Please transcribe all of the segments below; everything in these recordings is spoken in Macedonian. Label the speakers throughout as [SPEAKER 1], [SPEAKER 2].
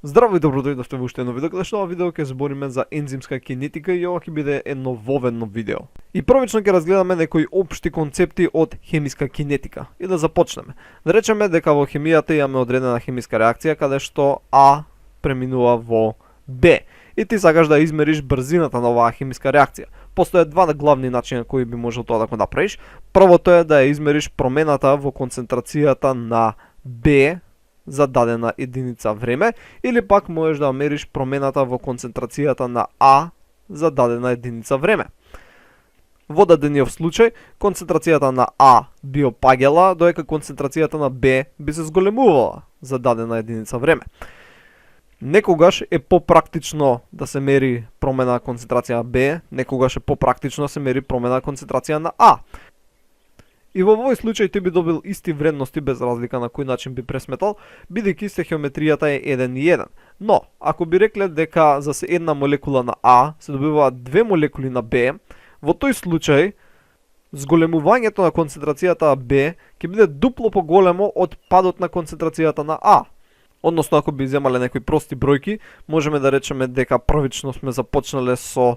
[SPEAKER 1] Здраво и добро дојдовте во уште едно видео, каде што ова видео ќе збориме за ензимска кинетика и ова ќе биде едно воведно видео. И првично ќе разгледаме некои општи концепти од хемиска кинетика. И да започнеме. Да речеме дека во хемијата имаме одредена хемиска реакција каде што А преминува во Б. И ти сакаш да измериш брзината на оваа хемиска реакција. Постојат два главни начини кои би можел тоа да го направиш. Првото е да ја измериш промената во концентрацијата на Б за дадена единица време, или пак можеш да мериш промената во концентрацијата на А за дадена единица време. Во дадениот случај, концентрацијата на А би опаѓала, додека концентрацијата на Б би се зголемувала за дадена единица време. Некогаш е попрактично да се мери промена на концентрација на Б, некогаш е попрактично да се мери промена на концентрација на А. И во овој случај ти би добил исти вредности без разлика на кој начин би пресметал, бидејќи стехиометријата е 1:1. Но, ако би рекле дека за се една молекула на А се добиваат две молекули на Б, во тој случај зголемувањето на концентрацијата на Б ќе биде дупло поголемо од падот на концентрацијата на А. Односно, ако би земале некои прости бројки, можеме да речеме дека првично сме започнале со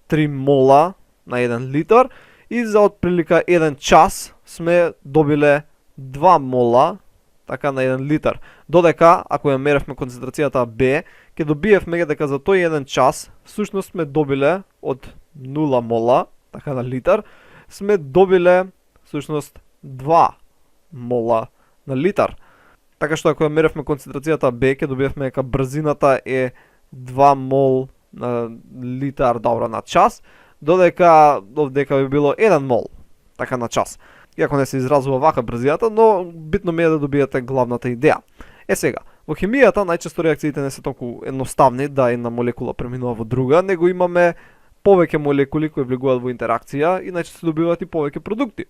[SPEAKER 1] 3 мола на 1 литар, и за отприлика 1 час сме добиле 2 мола така на 1 литар. Додека, ако ја меревме концентрацијата Б, ќе добиевме дека за тој 1 час всушност сме добиле од 0 мола така на литар, сме добиле всушност 2 мола на литар. Така што ако ја меревме концентрацијата Б, ќе добиевме дека брзината е 2 мол на литар добро на час, додека би било 1 мол така на час. Иако не се изразува вака брзината, но битно ми е да добиете главната идеја. Сега, во хемијата најчесто реакциите не се толку едноставни да една молекула преминува во друга, него имаме повеќе молекули кои влегуваат во интеракција и најчесто добиваат и повеќе продукти.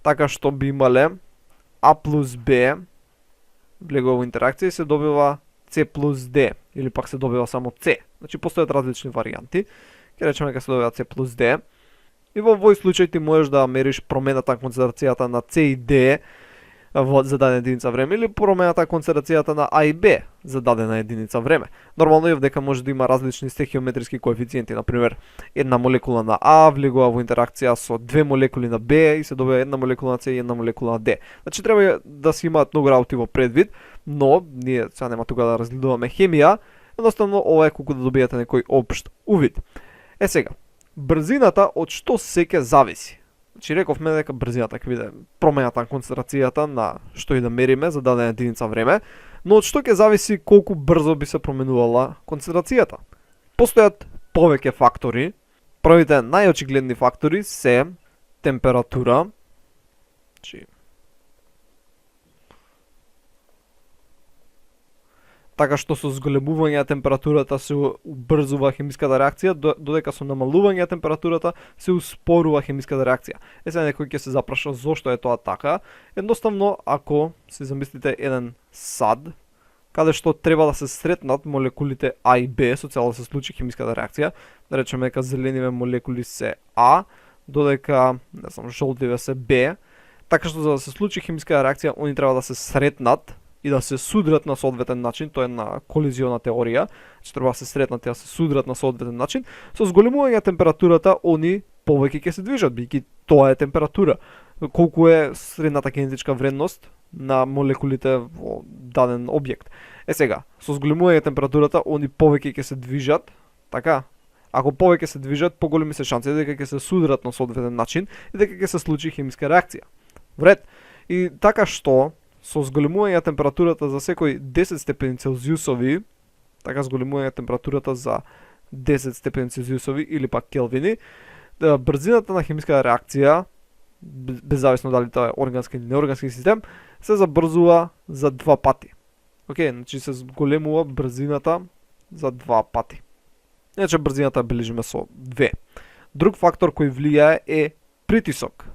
[SPEAKER 1] Така што би имале А плюс Б влегува во интеракција и се добива С плюс Д, или пак се добива само С. Значи постојат различни варијанти. Ќе речеме дека се добиваат С плюс Д. И во овој случај ти можеш да мериш промената на концентрацијата на С и Д за дадена единица време, или промената на концентрацијата на А и Б за дадена единица време. Нормално е дека може да има различни стехиометриски коефициенти, например, една молекула на А влегува во интеракција со две молекули на Б и се добива една молекула на С и една молекула на Д. Значи треба да се имаат многу работи во предвид, но ние сега нема тука да разгледуваме хемија, едноставно ова е колку да добиете некој општ увид. Сега, брзината од што се ќе зависи. Значи рековме дека брзината ќе биде промената на концентрацијата на што и да мериме за дадена единица време, но од што ќе зависи колку брзо би се променувала концентрацијата. Постојат повеќе фактори. Првите најочигледни фактори се температура, така што со зголемување на температурата се убрзува хемиската реакција, додека со намалување на температурата се успорува хемиската реакција. Сега некој ќе се запраша зошто е тоа така. Едноставно, ако се замислите еден сад, каде што треба да се сретнат молекулите А и Б со цел да се случи хемиската реакција, да речеме дека зелениве молекули се А, додека, не знам, жолтиве се Б, така што за да се случи хемиската реакција, они треба да се сретнат и да се судрат на соодветен начин, тоа е на колизиона теорија, че треба да се сретнат и да се судрат на соодветен начин, со зголемување на температурата, они повеќе ќе се движат, бидејќи тоа е температура. Колку е средната кинетичка вредност на молекулите во даден објект. Сега, со зголемување на температурата, они повеќе ќе се движат, така? Ако повеќе се движат, поголеми се шанси дека ќе се судрат на соодветен начин и дека ќе се случи хемиска реакција. Вред. И така што со зголемување на температурата за секој 10 степени Целзиусови, така зголемување на температурата за 10 степени Целзиусови или пак келвини, брзината на хемиската реакција, беззависно дали тоа е органски или неоргански систем, се забрзува за 2 пати. Значи се зголемува брзината за 2 пати. Иначе брзината бележиме со 2. Друг фактор кој влијае е притисок.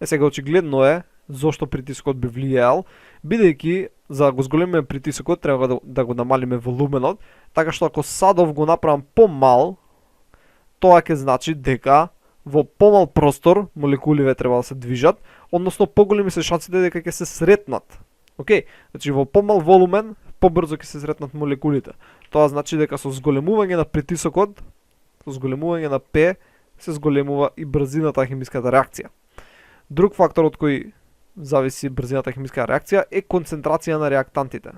[SPEAKER 1] Сега очигледно е зошто притискот би влијаел, бидејќи за да го зголемиме притисокот треба да го намалиме волуменот, така што ако садов го направам помал, тоа ќе значи дека во помал простор молекуливе треба да се движат, односно поголеми се шансите дека ќе се сретнат Океј, значи во помал волумен побрзо ќе се сретнат молекулите. Тоа значи дека со зголемување на притисокот, со зголемување на P, се зголемува и брзината на хемиската реакција. Друг фактор од кој зависи брзината на хемиска реакција е концентрација на реактантите.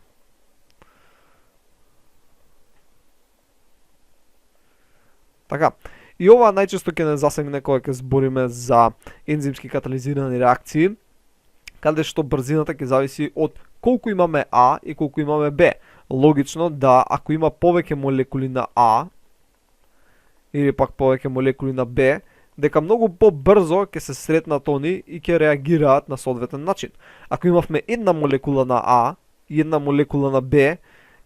[SPEAKER 1] Така, и ова најчесто ќе не засегне кога ќе збориме за ензимски катализирани реакции, каде што брзината ќе зависи од колку имаме А и колку имаме Б. Логично да ако има повеќе молекули на А или пак повеќе молекули на Б, дека многу побрзо ќе се сретнат они и ќе реагираат на соодветен начин. Ако имавме една молекула на А и една молекула на Б,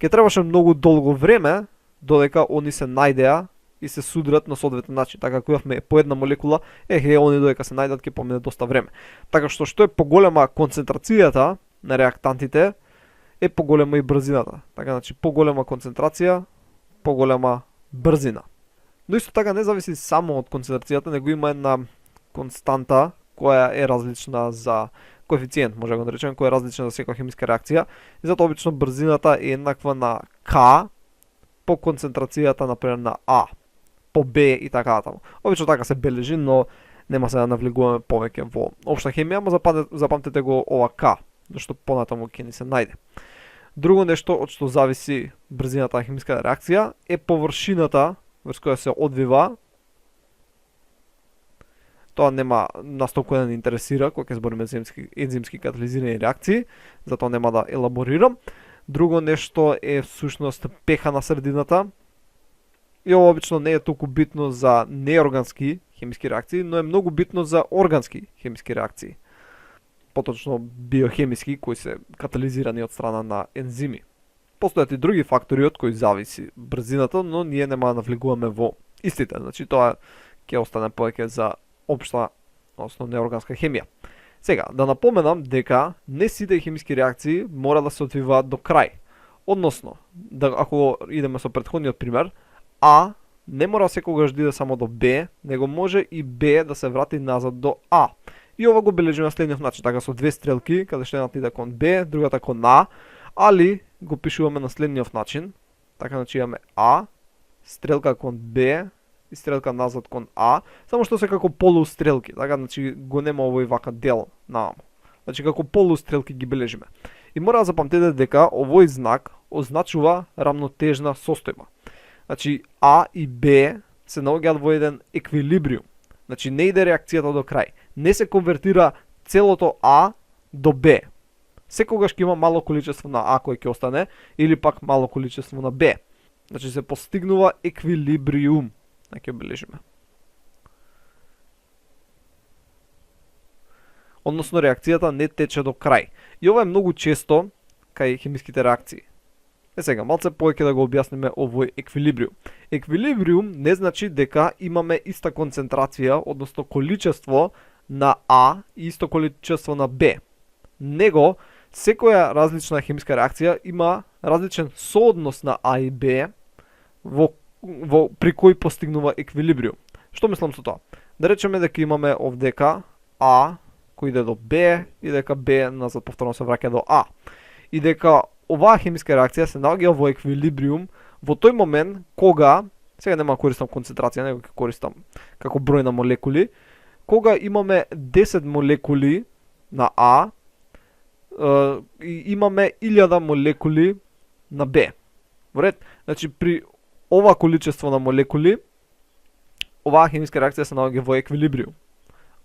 [SPEAKER 1] ќе требаше многу долго време додека они се најдеа и се судрат на соодветен начин. Така ако имавме по една молекула, они додека се најдат ќе помине доста време. Така што е поголема концентрацијата на реактантите, е поголема и брзината. Така значи поголема концентрација, поголема брзина. Но исто така не зависи само од концентрацијата, него има една константа која е различна за коефициент, може да го наречеме, која е различна за секоја хемиска реакција. И затоа обично брзината е еднаква на К по концентрацијата например на А, по Б и така натаму. Обично така се бележи, но нема се да навлегуваме повеќе во општа хемија, но запамтете го ова К, зашто понатаму ќе ни се најде. Друго нешто од што зависи брзината на хемиска реакција е површината врз која се одвива. Тоа нема нас толку да не интересира кога ќе збориме за ензимски катализирани реакции, затоа нема да елаборирам. Друго нешто е всушност pH на средината. И ова обично не е толку битно за неоргански хемиски реакции, но е многу битно за органски хемиски реакции. Поточно биохемиски кои се катализирани од страна на ензими. Постојат и други фактори од кои зависи брзината, но ние нема да навлегуваме во истите. Значи тоа ќе остане повеќе за општа, односно неорганска хемија. Сега, да напоменам дека не сите хемиски реакции мора да се одвиваат до крај. Односно, ако идеме со претходниот пример, А не мора секогаш да иде само до Б, него може и Б да се врати назад до А. И ова го бележиме на следниот начин, така со две стрелки, каде што едната иде кон Б, другата кон А, али го пишуваме на следниот начин, така значи имаме А, стрелка кон Б и стрелка назад кон А, само што се како полустрелки, така значи го нема овој вака дел нааму. Значи како полустрелки ги бележиме. И мора да запамтите дека овој знак означува рамнотежна состојба. Значи А и Б се наоѓаат во еден еквилибриум. Значи не иде реакцијата до крај. Не се конвертира целото А до Б. Секогаш ќе има мало количество на А кој ќе остане или пак мало количество на Б. Значи се постигнува еквилибриум. Ќе бележиме. Односно реакцијата не тече до крај. И ова е многу често кај хемиските реакции. Сега, малце повеќе да го објасниме овој еквилибриум. Еквилибриум не значи дека имаме иста концентрација, односно количество на А и исто количество на Б. Него, секоја различна хемиска реакција има различен сооднос на А и Б при кој постигнува еквилибриум. Што мислам со тоа? Да речеме дека имаме овдека А кој иде до Б и дека Б назад повторно се враќа до А. И дека оваа хемиска реакција се наоѓа во еквилибриум во тој момент кога, сега нема да користам концентрација, него ќе користам како број на молекули, кога имаме 10 молекули на А и имаме 1000 молекули на Б. Во ред? Значи при ова количество на молекули, оваа хемиска реакција се наоѓа во еквилибриум.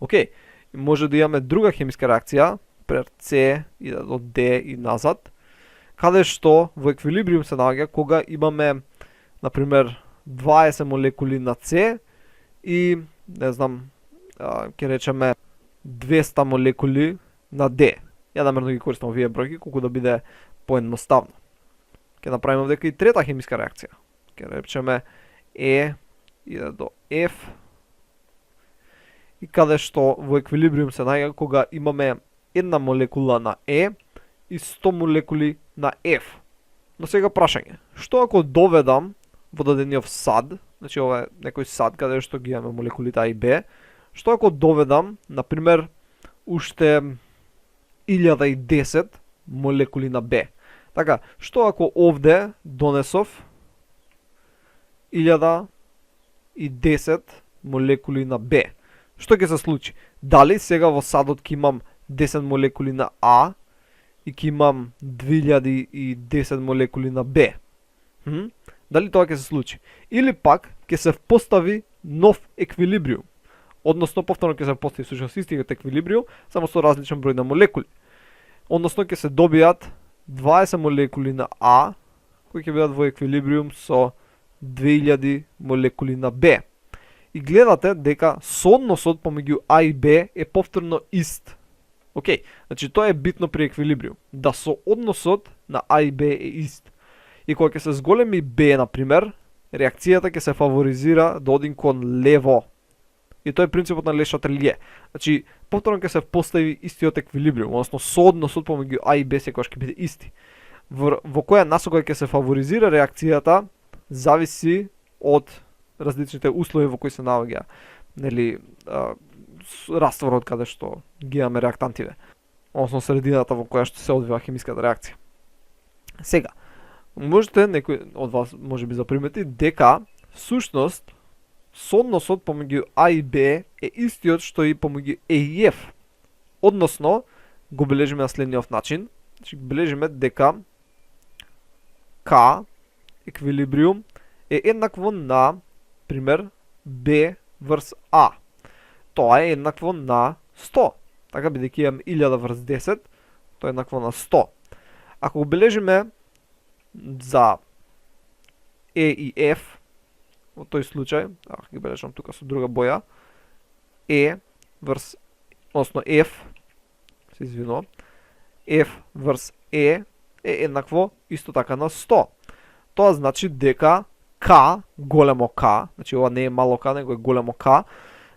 [SPEAKER 1] Океј, може да имаме друга хемиска реакција, пред С иде до Д и назад, каде што во еквилибриум се наоѓа кога имаме, например, 20 молекули на С и, не знам, ќе речеме 200 молекули на Д. Ја намерно ги користам овие бројки, колку да биде поедноставно. Ќе направиме дека и трета хемиска реакција. Ќе речеме Е иде до Ф и каде што во еквилибриум се наоѓа кога имаме една молекула на Е и 100 молекули на Ф. Но сега прашање, што ако доведам во дадениот сад, значи ова е некој сад каде што ги имаме молекулите А и Б, што ако доведам, например, уште 1010 молекули на B. Така, што ако овде донесов 1010 молекули на B? Што ќе се случи? Дали сега во садот ќе имам 10 молекули на А и ќе имам 2010 молекули на Б? Дали тоа ќе се случи? Или пак ќе се постави нов еквилибриум. Односно повторно ќе се постави всушност истиот еквилибриум, само со различен број на молекули. Односно ќе се добијат 20 молекули на А кои ќе бидат во еквилибриум со 2000 молекули на Б. И гледате дека соодносот помеѓу А и Б е повторно ист. Океј, значи тоа е битно при еквилибриум, да соодносот на А и Б е ист. И кога ќе се зголеми Б, например, реакцијата ќе се фаворизира да один кон лево. И тоа е принципот на Ле Шателије. Значи, повторно ќе се постави истиот еквилибриум, односно соодносот помеѓу А и Б секогаш ќе биде исти. Во која насока ќе се фаворизира реакцијата зависи од различните услови во кои се наоѓа, нели, растворот каде што ги имаме реактантиве, односно средината во која што се одвива хемиската реакција. Сега, можете некој од вас можеби запримети дека всушност соодносот помеѓу А и Б е истиот што и помеѓу Е и Ф. Односно, го бележиме на следниот начин. Значи, бележиме дека К еквилибриум е еднакво на, пример, Б врз А. Тоа е еднакво на 100. Така, бидејќи имам 1000 врз 10, тоа е еднакво на 100. Ако го бележиме за Е и Ф, во тој случај, ги бележам тука со друга боја, Е врз, односно Ф, се извинувам, Ф врз Е е еднакво исто така на 100. Тоа значи дека К, големо К, значи ова не е мало К, него е големо К,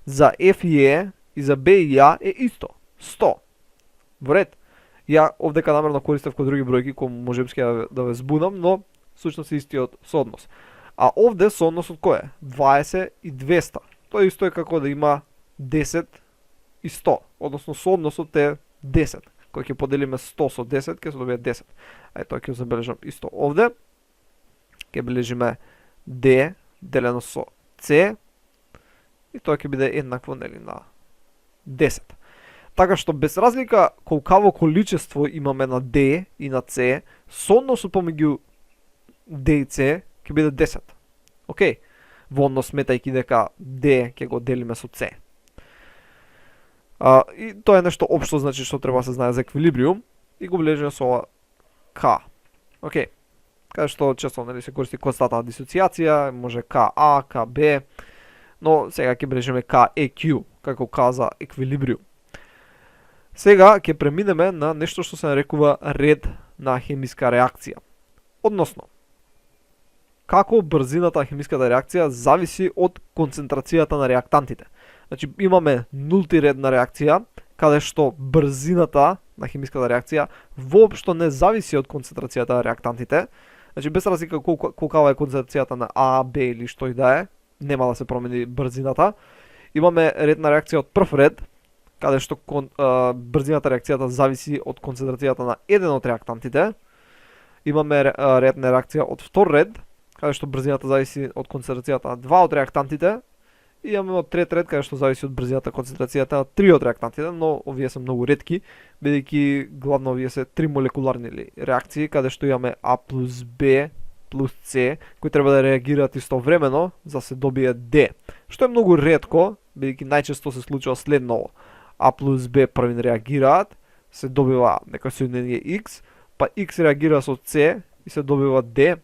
[SPEAKER 1] за Ф и Е и за Б и А е исто, 100. Во ред. Ја овдека намерно користев кој други бројки, кој можемски да ве збунам, но всушност е истиот сооднос. А овде соодносот кој е? 20 и 200. Тоа исто е како да има 10 и 100. Односно соодносот е 10. Кој ќе поделиме 100 со 10, ќе се добие 10. Ај тоа ќе го забележам исто овде. Ќе бележиме D делено со C. И тоа ќе биде еднакво, нели, на 10. Така што без разлика колкаво количество имаме на D и на C, соодносот помеѓу D и C ќе биде 10. Океј, во однос сметајќи дека D ќе го делиме со C. И тоа е нешто општо, значи што треба да се знае за еквилибриум и го бележиме со ова K. Океј, каде што често, нели, се користи константна дисоцијација, може KA, KB, но сега ќе бележиме KEQ, како K за еквилибриум. Сега ќе преминеме на нешто што се нарекува ред на хемиска реакција. Односно, како брзината на хемиската реакција зависи од концентрацијата на реактантите. Значи, имаме нулти ред на реакција, каде што брзината на хемиската реакција воопшто не зависи од концентрацијата на реактантите. Значи, без разлика колкава е концентрацијата на А, Б или што и да е, нема да се промени брзината. Имаме ред на реакција од прв ред, каде што брзината реакцијата зависи од концентрацијата на еден од реактантите. Имаме ред на реакција од втор ред, каде што брзината зависи од концентрацијата на два од реактантите. И имаме од трет ред, каде што зависи од брзината концентрацијата на три од реактантите, но овие се многу ретки, бидејќи главно овие се три молекуларни реакции, каде што имаме А плюс Б плюс С, кои треба да реагираат истовремено за да се добие Д. Што е многу ретко, бидејќи најчесто се случува следново. А плюс Б првин реагираат, се добива некој соединение X, па X реагира со С и се добива Д,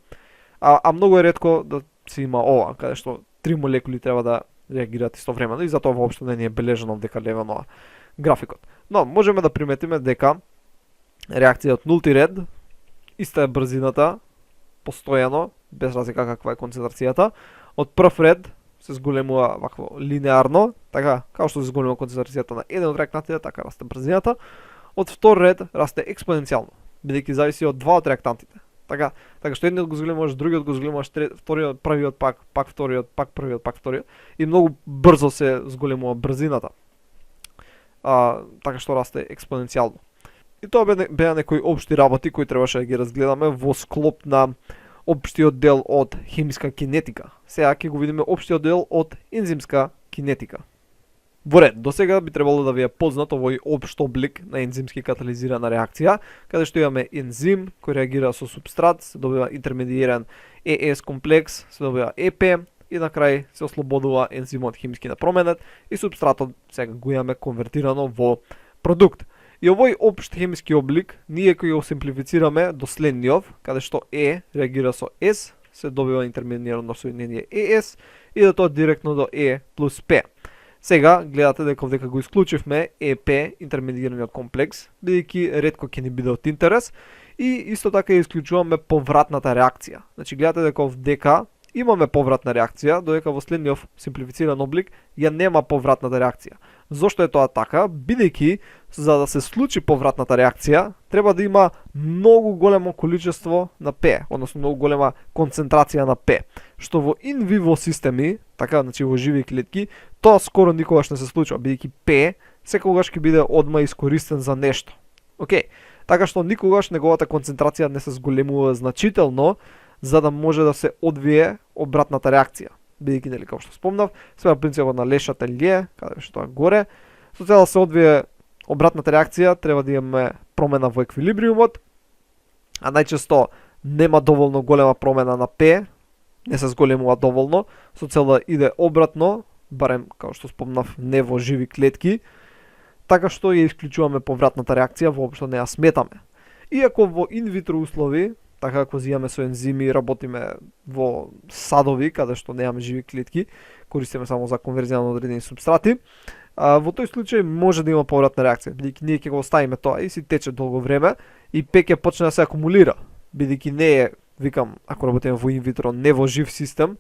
[SPEAKER 1] а многу е ретко да се има ова, каде што три молекули треба да реагираат истовремено и затоа воопшто не е бележено дека левено графикот. Но можеме да приметиме дека реакција од нулти ред, иста е брзината, постојано, без разлика каква е концентрацијата. Од прв ред се зголемува вакво линеарно, така, како што се зголемува концентрацијата на еден од реактантите, така расте брзината. Од втор ред расте експоненцијално, бидејќи зависи од два од реактантите. Така што едниот го зголемуваш, другиот го зголемуваш, вториот, првиот пак вториот, пак првиот, пак вториот и многу брзо се зголемува брзината. Така што расте експоненцијално. И тоа беа некои општи работи кои требаше да ги разгледаме во склоп на општиот дел од хемиска кинетика. Сега ќе го видиме општиот дел од ензимска кинетика. Во ред, до сега би требало да ви е познат овој општ облик на ензимски катализирана реакција, каде што имаме ензим кој реагира со супстрат, се добива интермедииран ЕС комплекс, се добива ЕП и на крај се ослободува ензимот химски на променет и супстратот сега го имаме конвертирано во продукт. И овој општ хемиски облик ние кој го симплифицираме до следниот, каде што Е реагира со С, се добива интермедиирано соединение ЕС и да тоа директно до Е плюс П. Сега гледате дека овдека го исклучивме ЕП, интермедиираниот комплекс, бидејќи ретко ќе ни биде од интерес, и исто така ја исклучуваме повратната реакција. Значи гледате дека овдека имаме повратна реакција, додека во следниот симплифициран облик ја нема повратната реакција. Зошто е тоа така? Бидејќи за да се случи повратната реакција, треба да има многу големо количество на П, односно многу голема концентрација на П, што во инвиво системи, така, значи во живи клетки, тоа скоро никогаш не се случува, бидејќи П секогаш ќе биде одма искористен за нешто. Океј, така што никогаш неговата концентрација не се зголемува значително, за да може да се одвие обратната реакција. Бидејќи, нели, како што спомнав, сме на принципот на Le Chatelier, каде што тоа горе, со цел да се одвие обратната реакција, треба да имаме промена во еквилибриумот, а најчесто нема доволно голема промена на П, не се зголемува доволно, со цел да иде обратно, барем, како што спомнав, не во живи клетки, така што ја исклучуваме повратната реакција, воопшто не ја сметаме. Иако во инвитро услови, така како имаме со ензими, работиме во садови, каде што немаме живи клетки, користиме само за конверзија на одредени супстрати, во тој случај може да има повратна реакција, бидејќи ние ќе го оставиме тоа и си тече долго време и П ќе почне да се акумулира, бидејќи не е, викам, ако работиме во инвитро, не во жив систем,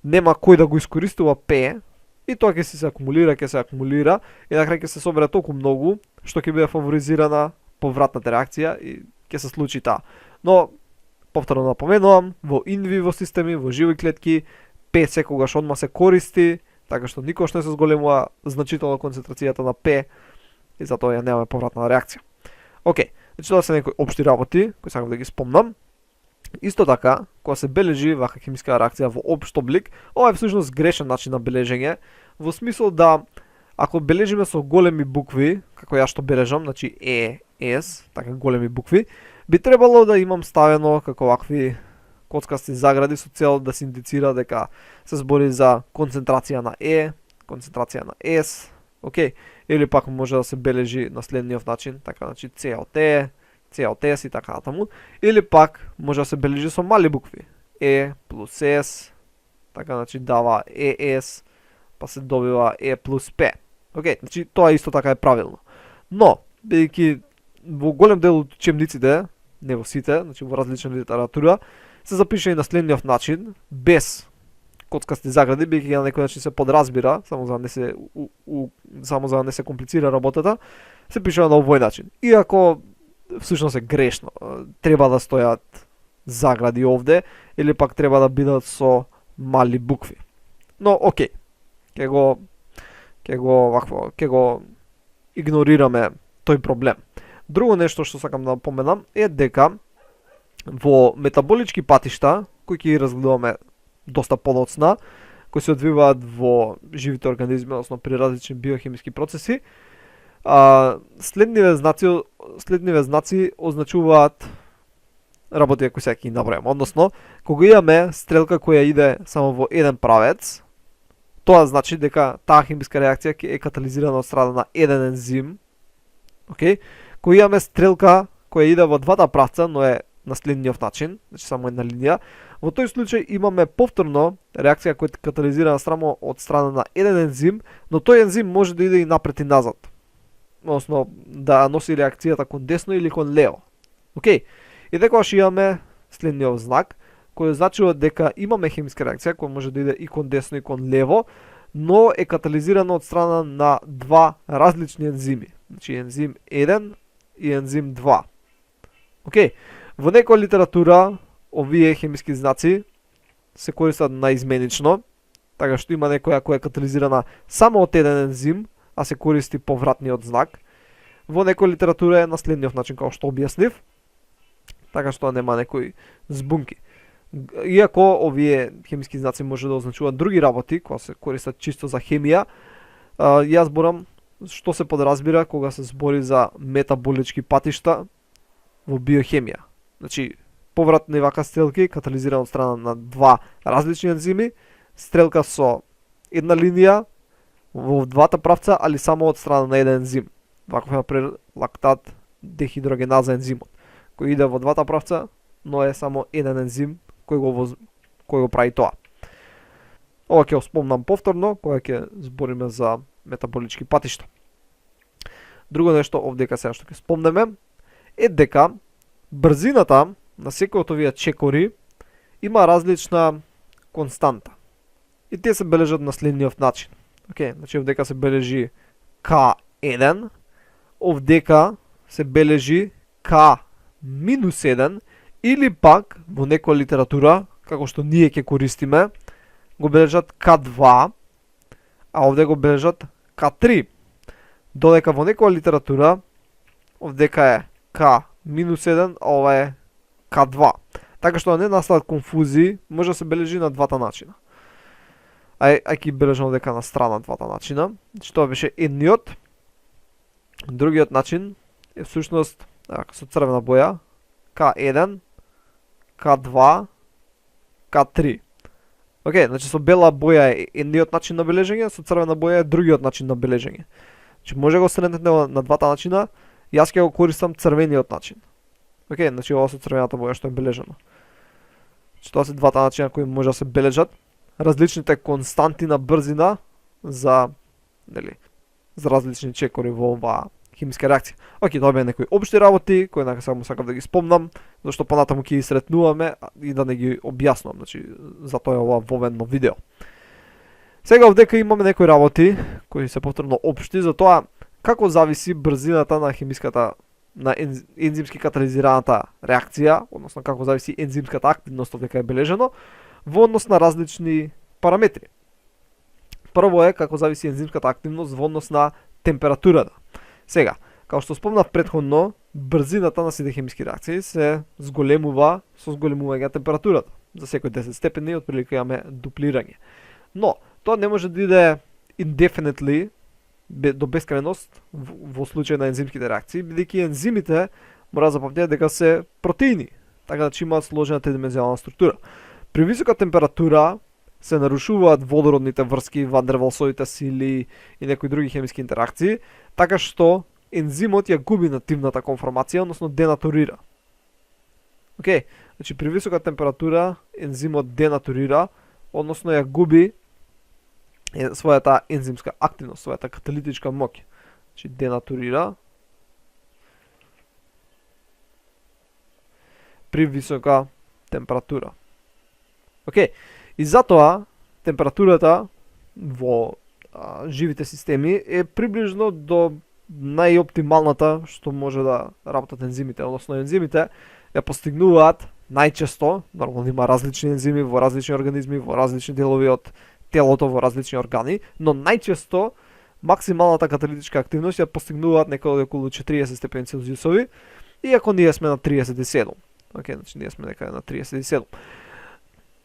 [SPEAKER 1] нема кој да го искористува П, и тоа ќе се акумулира и на крај ќе се собере толку многу што ќе биде фаворизирана повратната реакција и ќе се случи таа. Но повторно напоменувам, во инвиво системи, во живи клетки, П секогаш одма се користи, така што никогаш не се зголемува значително концентрацијата на П и затоа ја немаме повратна реакција. Океј, значи тоа се некои општи работи кои сакам да ги спомнам. Исто така, кога се бележи вака хемиска реакција во општ облик, ова е всушност грешен начин на бележење, во смисол да ако бележиме со големи букви, како ја што бележам, значи Е, С, така големи букви, би требало да имам ставено како вакви коцкасти загради со цел да се индицира дека се збори за концентрација на Е, концентрација на С, окей, или пак може да се бележи на следниот начин, така, значи С од Е, С од С и така натаму, или пак може да се бележи со мали букви, Е плюс С, така, значи дава ЕС, па се добива Е плюс П. Океј, значи тоа исто така е правилно. Но, бидејќи во голем дел од учебниците, не во сите, значи во различна литература, се запише и на следниот начин, без коцкасти загради, бидејќи на некој начин се подразбира, само за да не се комплицира работата, се пишува на овој начин. Иако всушност е грешно, треба да стојат загради овде, или пак треба да бидат со мали букви. Но окей, ќе го игнорираме тој проблем. Друго нешто што сакам да напоменам е дека во метаболички патишта, кои ќе ги разгледаме доста подоцна, кои се одвиваат во живите организми, односно при различни биохемиски процеси, следниве знаци означуваат работи кои сега ќе ги набројам. Односно, кога имаме стрелка која иде само во еден правец, тоа значи дека таа хемиска реакција ќе е катализирана од страна на еден ензим. Океј? Кога имаме стрелка која иде во двата правца, но е на следниот начин, значи само една линија, во тој случај имаме повторно реакција која е катализирана само од страна на еден ензим, но тој ензим може да иде и напред и назад. Односно, да носи реакцијата кон десно или кон лево. Океј? И дека имаме следниот знак, кој значува дека имаме хемиска реакција која може да иде и кон десно и кон лево, но е катализирана од страна на два различни ензими. Значи ензим 1 и ензим 2. Океј, во некоја литература овие хемиски знаци се користат наизменично, така што има некоја која е катализирана само од еден ензим, а се користи повратниот знак. Во некоја литература е на следниот начин како што објаснив, така што нема некои збунки. Иако овие хемиски знаци може да означуваат други работи, кои се користат чисто за хемија, јас зборам што се подразбира кога се збори за метаболички патишта во биохемија. Значи, повратни вака стрелки катализирани од страна на два различни ензими, стрелка со една линија во двата правца, али само од страна на еден ензим. Ваков е например лактат дехидрогеназа ензимот, кој иде во двата правца, но е само еден ензим кој го прави тоа. Ова ќе спомнам повторно кога ќе збориме за метаболички патишта. Друго нешто овдека сега што ќе спомнеме е дека брзината на секој од овие чекори има различна константа. И те се бележат на следниот начин. Значи овдека се бележи K1, овдека се бележи K-1 или пак во некоја литература, како што ние ќе користиме, го бележат K2, а овде го бележат K3. Додека во некоја литература овдека е K-1, а ова е K2. Така што не настават конфузии, може да се бележи на двата начина. Ај ќе бележам дека на страна двата начина. Тоа беше едниот. Другиот начин е всушност со црвена боја K1, K2, K3. Значи со бела боја е едниот начин на бележење, со црвена боја е другиот начин на бележење. Значи може го сретнете на двата начина, јас ќе го користам црвениот начин. Значи ова со црвената боја што е бележено. Значи тоа се двата начина кои може да се бележат. Различните константи на брзина за различни чекори во оваа хемиска реакција. Тоа беа некои општи работи кои само сакав да ги спомнам, зашто понатаму ќе ги сретнуваме и да не ги објаснувам, значи затоа е ова воведно видео. Сега овдека имаме некои работи кои се повторно општи за тоа како зависи брзината на хемиската на ензимски катализираната реакција, односно како зависи ензимската активност овдека е бележено во однос на различни параметри. Прво е како зависи ензимската активност во однос на температурата. Сега, како што спомнав претходно, брзината на сите хемиски реакции се зголемува со зголемување на температурата. За секој 10 степени отприлика имаме дуплирање. Но, тоа не може да иде indefinitely до бескрајност во случај на ензимските реакции, бидејќи ензимите мора да запамтите дека се протеини, така да имаат сложена тридимензионална структура. При висока температура се нарушуваат водородните врски, вандервалсовите сили и некои други хемиски интеракции, така што ензимот ја губи нативната конформација, односно денатурира. Значи при висока температура ензимот денатурира, односно ја губи својата ензимска активност, својата каталитичка моќ. Значи денатурира при висока температура. И затоа температурата во живите системи е приближно до најоптималната што може да работат ензимите, односно ензимите ја постигнуваат најчесто, нормално има различни ензими во различни организми, во различни делови од телото, во различни органи, но најчесто максималната каталитичка активност ја постигнуваат некаде околу 40 степени Целзиусови, иако ние сме на 37. Значи ние сме некаде на 37.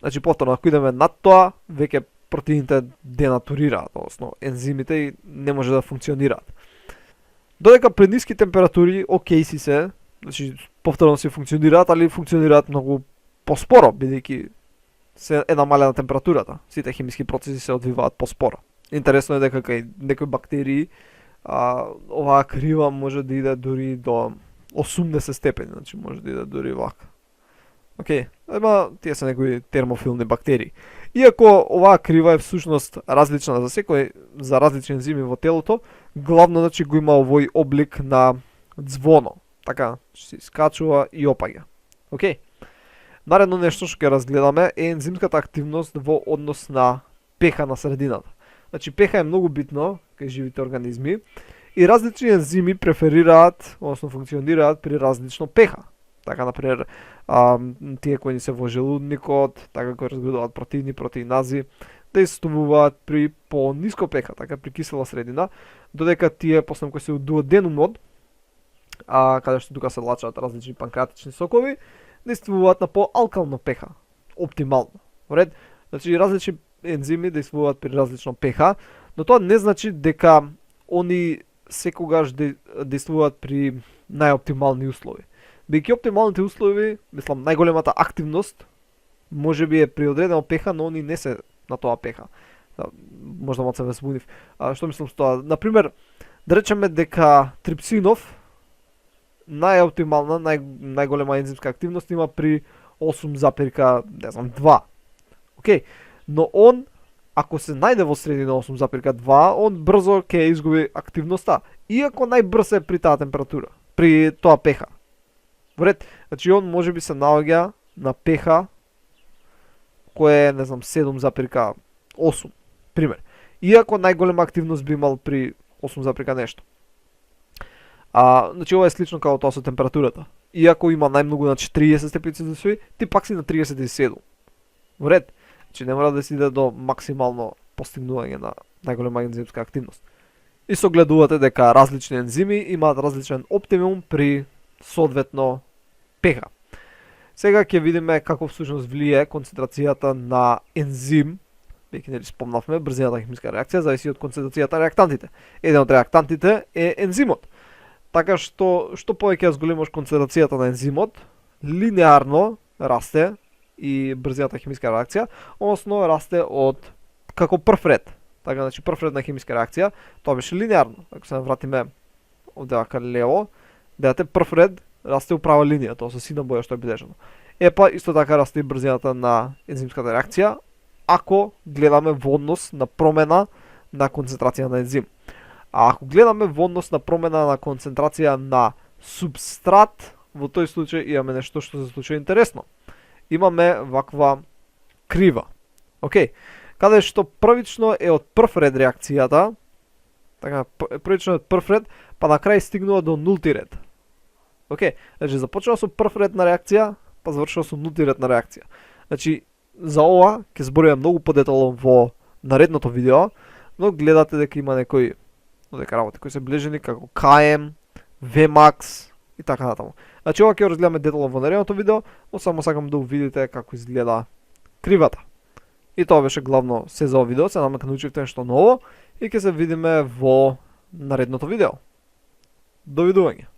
[SPEAKER 1] Значи повторно, ако идеме над тоа, веќе протеините денатурираат, односно ензимите и не може да функционираат. Додека при ниски температури, си се, значи повторно се функционираат, али функционираат многу поспоро, бидејќи се е намалена температурата. Сите хемиски процеси се одвиваат поспоро. Интересно е дека кај некои бактерии оваа крива може да иде дури до 80 степени, значи може да иде дури вака. Ема тие се некои термофилни бактерии. Иако оваа крива е всушност различна за различни ензими во телото, главно значи го има овој облик на ѕвоно. Така се искачува и опаѓа. Наредно нешто што ќе разгледаме е ензимската активност во однос на pH на средината. Значи pH е многу битно кај живите организми и различни ензими преферираат, односно функционираат при различно pH. Така, например, тие кои ни се во желудникот, така кои разградуваат протеини, протеинази, действуваат при по-ниско pH, така при кисела средина, додека тие после кои се у дуоденумот, каде што тука се лачаат различни панкреатични сокови, действуваат на поалкално pH, оптимално. Во ред, значи различни ензими действуваат при различно pH, но тоа не значи дека они секогаш действуваат при најоптимални услови. Бидејќи оптималните услови, мислам, најголемата активност можеби е при одредено pH, но они не се на тоа pH. Можда малце ве збунив. Што мислам со тоа? Например, да речеме дека трипсинов најоптимална, најголема ензимска активност има при 8,2. Океј, но он ако се најде во средина 8,2, он брзо ќе изгуби активноста, иако најбрз е при таа температура, при тоа pH. Во ред, значи он можеби се наоѓа на pH кој е, не знам, 7,8, пример. Иако најголема активност би имал при 8, нешто. Значи ова е слично како тоа со температурата. Иако има најмногу на 40 степени Целзиусови, ти пак си на 37. Во ред, значи не мора да се иде до максимално постигнување на најголема ензимска активност. И согледувате дека различни ензими имаат различен оптимум при соодветно pH. Сега ќе видиме како всушност влие концентрацијата на ензим, веќе нели спомнавме, брзината химиска реакција зависи од концентрацијата на реактантите. Еден од реактантите е ензимот. Така што повеќе ја зголемиш концентрацијата на ензимот, линеарно расте и брзината химиска реакција, односно расте од како прв ред. Така, значи прв ред на химиска реакција, тоа беше линеарно. Ако се вратиме овде лево, гледате прв ред расте управа линија, тоа со сина боја што е бележано. Па исто така расте и брзината на ензимската реакција, ако гледаме во однос на промена на концентрација на ензим. А ако гледаме во однос на промена на концентрација на субстрат, во тој случај имаме нешто што се случува интересно. Имаме ваква крива. Океј, каде што првично е од прв ред реакцијата, така, првично е од прв ред, па на крај стигнува до нулти ред. Океј, значи започнува со прв ред на реакција, па завршува со нулти ред на реакција. Значи, за ова ќе збориме многу подетално во наредното видео, но гледате дека има некои работи кои се бележени како KM, Vmax и така натаму. Значи ова ќе го разгледаме детално во наредното видео, но само сакам да увидите како изгледа кривата. И тоа беше главно се за ова видео, се надам дека научивте нешто ново и ќе се видиме во наредното видео. Довидување.